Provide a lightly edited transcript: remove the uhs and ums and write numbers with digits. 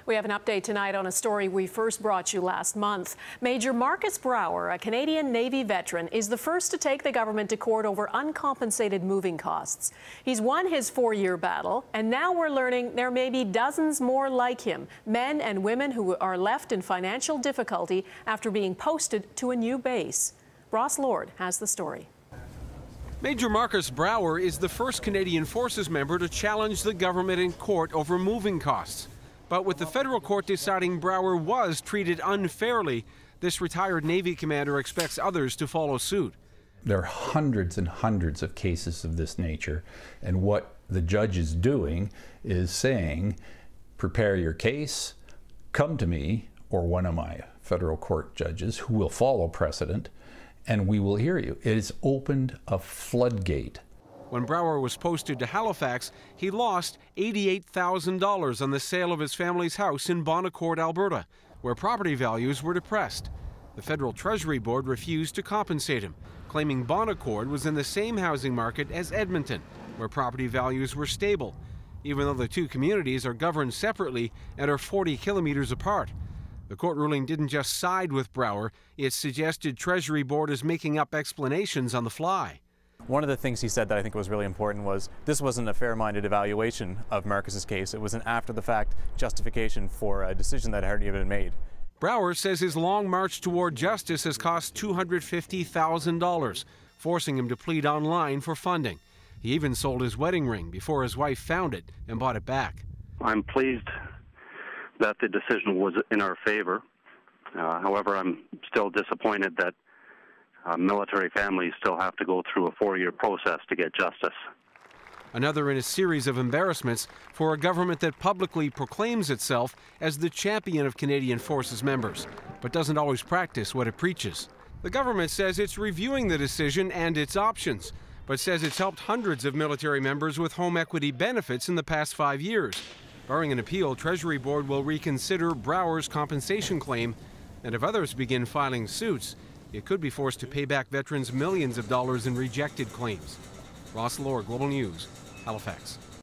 We have an update tonight on a story we first brought you last month. Major Marcus Brower, a Canadian Navy veteran, is the first to take the government to court over uncompensated moving costs. He's won his 4-year battle, and now we're learning there may be dozens more like him, men and women who are left in financial difficulty after being posted to a new base. Ross Lord has the story. Major Marcus Brower is the first Canadian Forces member to challenge the government in court over moving costs. But with the federal court deciding Brower was treated unfairly, this retired Navy commander expects others to follow suit. There are hundreds and hundreds of cases of this nature, and what the judge is doing is saying, prepare your case, come to me or one of my federal court judges who will follow precedent, and we will hear you. It has opened a floodgate. When Brower was posted to Halifax, he lost $88,000 on the sale of his family's house in Bonaccord, Alberta, where property values were depressed. The Federal Treasury Board refused to compensate him, claiming Bonaccord was in the same housing market as Edmonton, where property values were stable, even though the two communities are governed separately and are 40 kilometers apart. The court ruling didn't just side with Brower, it suggested Treasury Board is making up explanations on the fly. One of the things he said that I think was really important was this wasn't a fair-minded evaluation of Marcus's case. It was an after-the-fact justification for a decision that had already been made. Brower says his long march toward justice has cost $250,000, forcing him to plead online for funding. He even sold his wedding ring before his wife found it and bought it back. I'm pleased that the decision was in our favor. However, I'm still disappointed that military families still have to go through a 4-year process to get justice. Another in a series of embarrassments for a government that publicly proclaims itself as the champion of Canadian Forces members, but doesn't always practice what it preaches. The government says it's reviewing the decision and its options, but says it's helped hundreds of military members with home equity benefits in the past 5 years. Barring an appeal, Treasury Board will reconsider Brower's compensation claim, and if others begin filing suits, it could be forced to pay back veterans millions of dollars in rejected claims. Ross Lord, Global News, Halifax.